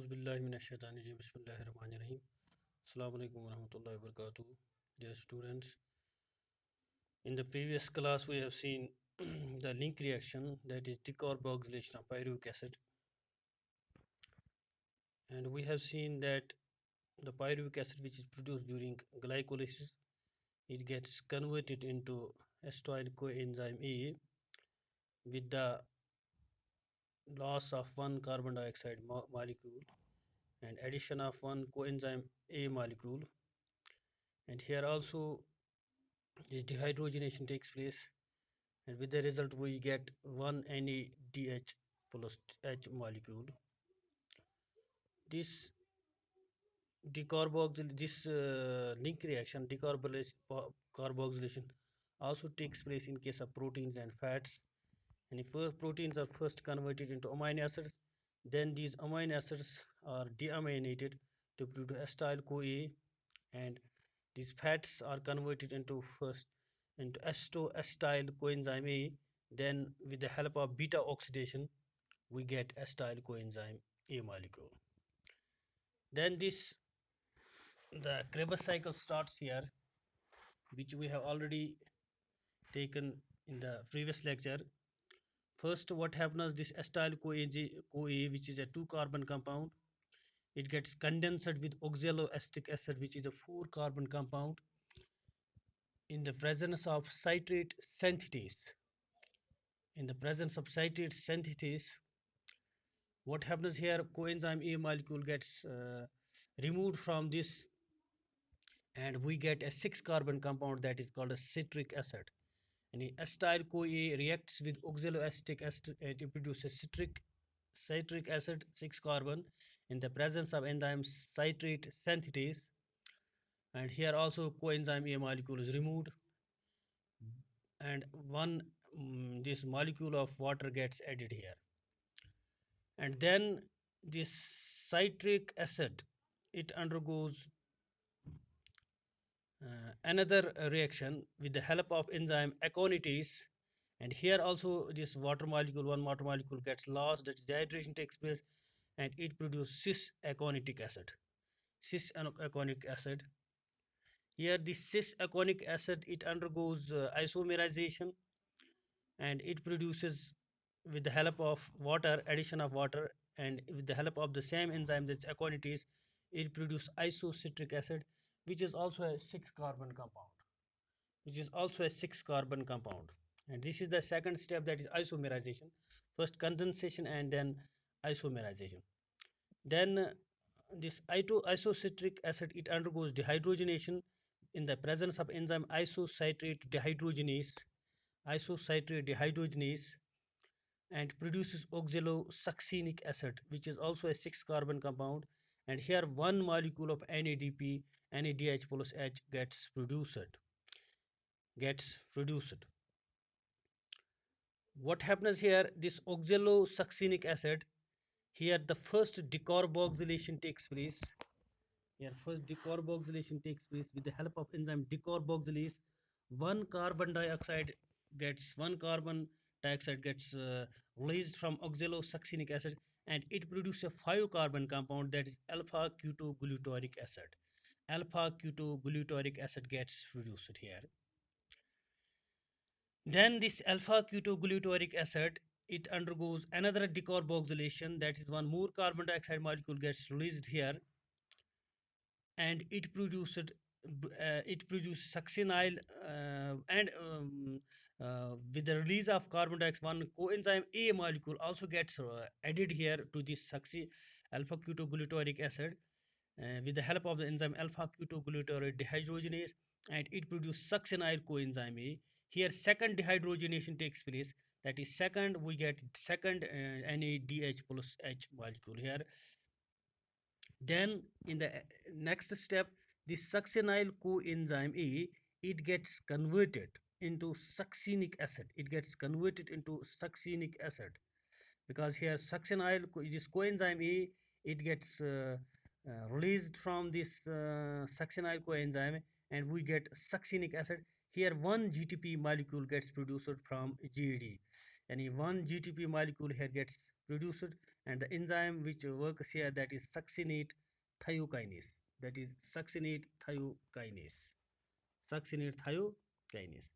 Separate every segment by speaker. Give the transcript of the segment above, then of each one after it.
Speaker 1: Auzubillahiminash-shaytanir-rajim. Bismillahir-rahmanir-rahim. Assalamualaikum warahmatullahi wabarakatuh. Dear students, in the previous class we have seen the link reaction, that is decarboxylation of pyruvic acid, and we have seen that the pyruvic acid which is produced during glycolysis, it gets converted into acetyl coenzyme A with the loss of one carbon dioxide molecule and addition of one coenzyme A molecule, and here also this dehydrogenation takes place, and with the result we get one NADH plus H molecule. This link reaction, decarboxylation, also takes place in case of proteins and fats. And if proteins are first converted into amino acids, then these amino acids are deaminated to produce acetyl CoA, and these fats are converted into acetyl coenzyme A. Then with the help of beta oxidation we get acetyl coenzyme A molecule. Then the Krebs cycle starts here, which we have already taken in the previous lecture. First, what happens, this acetyl CoA, which is a 2-carbon compound, it gets condensed with oxaloacetic acid, which is a 4-carbon compound, in the presence of citrate synthetase. In the presence of citrate synthetase, what happens here, coenzyme A molecule gets removed from this, and we get a 6-carbon compound that is called a citric acid. And acetyl CoA reacts with oxaloacetic acid and it produces citric acid, 6-carbon, in the presence of enzyme citrate synthetase. And here also coenzyme A molecule is removed, and this molecule of water gets added here. And then this citric acid, it undergoes another reaction with the help of enzyme aconitase, and here also this one water molecule gets lost, that is dehydration takes place, and it produces cis aconic acid. Here this cis aconic acid, it undergoes isomerization, and it produces, with the help of water, addition of water, and with the help of the same enzyme, that's aconitase, it produces isocitric acid, which is also a 6-carbon compound. And this is the second step, that is isomerization. First condensation and then isomerization. Then this isocitric acid, it undergoes dehydrogenation in the presence of enzyme isocitrate dehydrogenase, and produces oxalosuccinic acid, which is also a 6-carbon compound. And here one molecule of NADH plus H gets produced. What happens here, this oxalosuccinic acid, here the first decarboxylation takes place. With the help of enzyme decarboxylase. One carbon dioxide gets released from oxalosuccinic acid, and it produces a 5-carbon compound, that is alpha ketoglutarate acid gets produced here. Then this alpha ketoglutarate acid, it undergoes another decarboxylation, that is one more carbon dioxide molecule gets released here, and it produces succinyl, and with the release of carbon dioxide, one coenzyme A molecule also gets added here to this alpha ketoglutarate acid, with the help of the enzyme alpha ketoglutarate dehydrogenase, and it produces succinyl coenzyme A. Here second dehydrogenation takes place, that is we get second NADH plus H molecule here. Then in the next step, the succinyl coenzyme A, it gets converted into succinic acid. Because here this coenzyme A, it gets released from this succinyl coenzyme, and we get succinic acid. Here one GTP molecule gets produced from GAD, and one GTP molecule here gets produced, and the enzyme which works here, that is succinate thiokinase, that is succinate thiokinase, succinate thiokinase.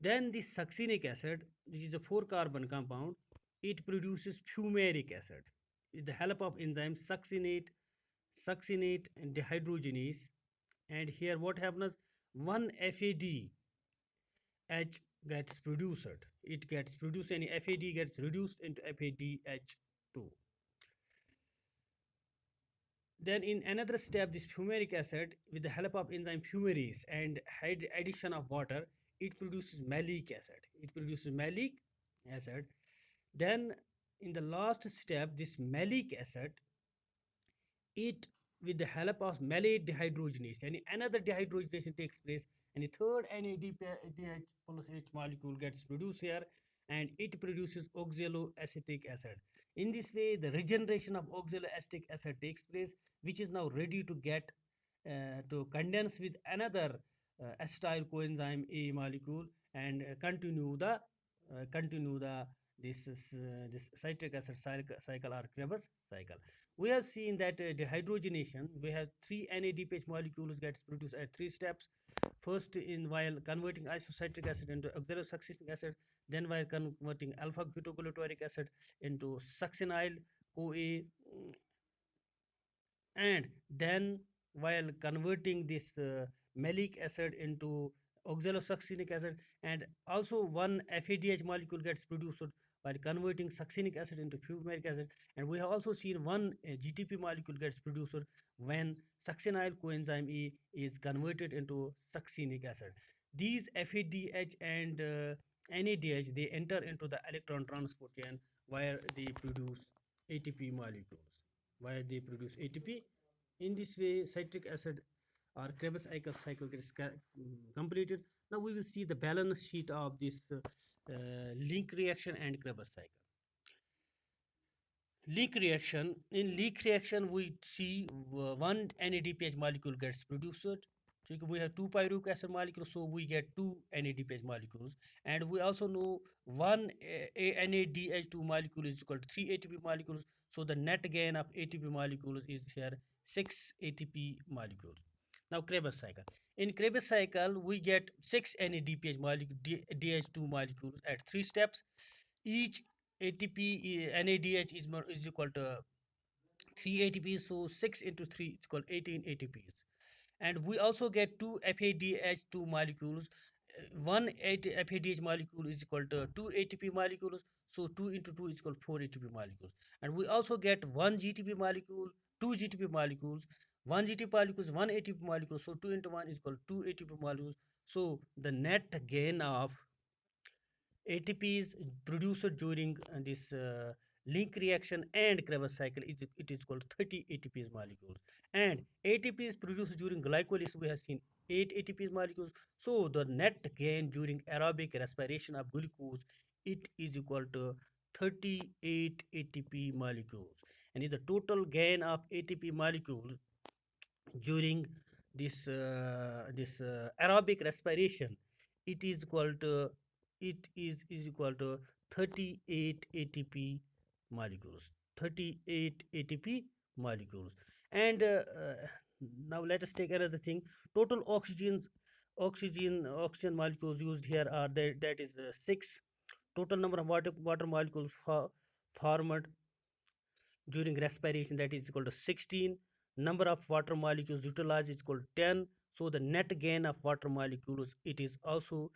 Speaker 1: Then the succinic acid, which is a 4 carbon compound, it produces fumaric acid with the help of enzyme succinate dehydrogenase. And here what happens, one FAD H gets produced, it gets produced, and FAD gets reduced into FADH2. Then in another step, this fumaric acid, with the help of enzyme fumarase and addition of water, it produces malic acid. It produces malic acid. Then in the last step, this malic acid, it, with the help of malate dehydrogenase, and another dehydrogenation takes place, and the third NADH plus H molecule gets produced here, and it produces oxaloacetic acid. In this way, the regeneration of oxaloacetic acid takes place, which is now ready to get to condense with another acetyl coenzyme A molecule, and continue the this citric acid cycle or Krebs cycle. We have seen that dehydrogenation, we have three NADPH molecules gets produced at three steps. First, in while converting isocitric acid into oxalosuccinic acid, then while converting alpha ketoglutarate acid into succinyl CoA, and then while converting this malic acid into oxalosuccinic acid, and also one FADH molecule gets produced while converting succinic acid into fumaric acid, and we have also seen one GTP molecule gets produced when succinyl coenzyme E is converted into succinic acid. These FADH and NADH, they enter into the electron transport chain where they produce ATP molecules, where they produce ATP. In this way, citric acid or Krebs cycle gets completed. Now we will see the balance sheet of this link reaction and Krebs cycle. Leak reaction. In leak reaction, we see one NADPH molecule gets produced. So we have two pyruvic acid molecules, so we get two NADPH molecules, and we also know one NADH2 molecule is equal to 3 ATP molecules. So the net gain of ATP molecules is here 6 ATP molecules. Now Krebs cycle. In Krebs cycle, we get 6 NADPH molecule, DH2 molecules at 3 steps. Each ATP NADH is equal to 3 ATPs, so 6 into 3 is equal to 18 ATPs. And we also get two FADH2 molecules. One FADH molecule is equal to 2 ATP molecules, so 2 into 2 is equal to 4 ATP molecules. And we also get one GTP molecule, two GTP molecules, one GTP molecule, one ATP molecule, so 2 into 1 is equal to 2 ATP molecules. So the net gain of ATPs produced during this link reaction and Krebs cycle is it is called 30 ATPs molecules, and ATPs produced during glycolysis we have seen 8 ATPs molecules. So the net gain during aerobic respiration of glucose, it is equal to 38 ATP molecules, and in the total gain of ATP molecules during this aerobic respiration, it is equal to is equal to 38 ATP molecules, 38 ATP molecules. And now let us take another thing. Total oxygen molecules used here are that is 6. Total number of water molecules formed during respiration, that is equal to 16. Number of water molecules utilized is equal to 10. So the net gain of water molecules, it is also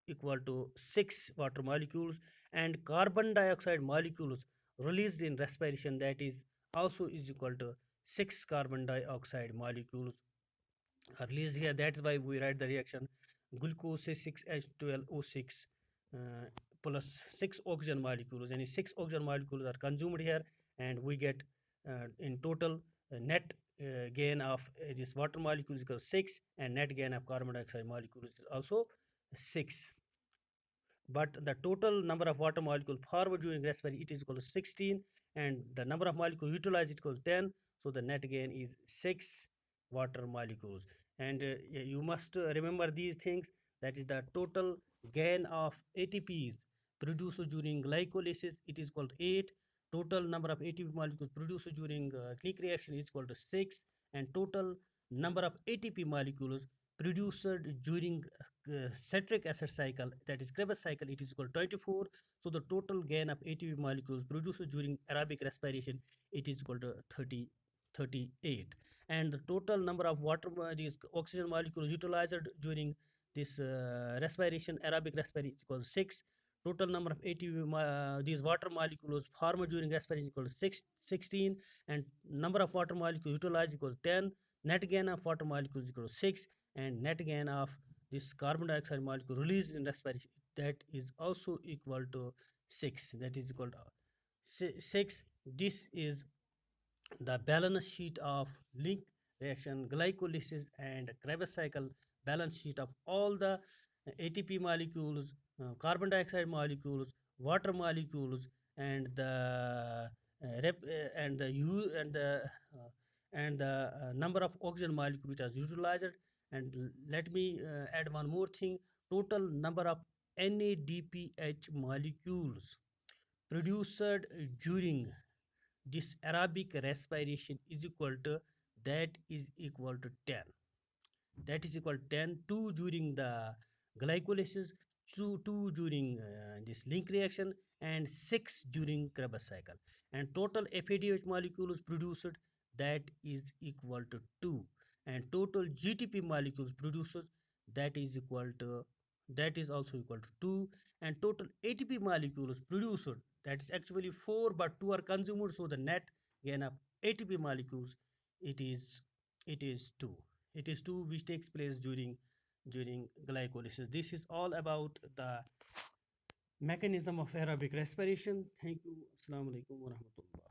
Speaker 1: equal to 6 water molecules, and carbon dioxide molecules released in respiration, that is also is equal to 6 carbon dioxide molecules are released here. That's why we write the reaction glucose 6H12O6 plus 6 oxygen molecules, and 6 oxygen molecules are consumed here, and we get in total net gain of this water molecules equals 6, and net gain of carbon dioxide molecules is also 6. But the total number of water molecules formed during respiration, it is equal to 16, and the number of molecules utilized is equal to 10. So the net gain is 6 water molecules. And you must remember these things, that is the total gain of ATPs produced during glycolysis, it is called 8. total number of ATP molecules produced during click reaction is equal to 6, and total number of ATP molecules produced during citric acid cycle, that is Krebs cycle, it is equal to 24. So the total gain of ATP molecules produced during aerobic respiration, it is equal to 38. And the total number of these oxygen molecules utilized during this respiration, aerobic respiration, is equal to 6. Total number of ATP, these water molecules formed during respiration is equal to 16, and number of water molecules utilized equals 10. Net gain of water molecules is equal to 6, and net gain of this carbon dioxide molecule released in respiration, that is also equal to 6. That is equal to 6. This is the balance sheet of link reaction, glycolysis, and Krebs cycle balance sheet of all the ATP molecules, carbon dioxide molecules, water molecules, and the and the u and the number of oxygen molecules which are utilized. And let me add one more thing: total number of NADPH molecules produced during this Arabic respiration is equal to, that is equal to 10. That is equal to 10, 2 during the glycolysis, 2 during this link reaction, and 6 during Krebs cycle. And total FADH molecules produced, that is equal to 2. And total GTP molecules produced, that is equal to, that is also equal to 2. And total ATP molecules produced, that is actually 4, but 2 are consumed, so the net gain of ATP molecules, it is it is 2. It is 2 which takes place during glycolysis. This is all about the mechanism of aerobic respiration. Thank you. Assalamu alaikum wa rahmatullah.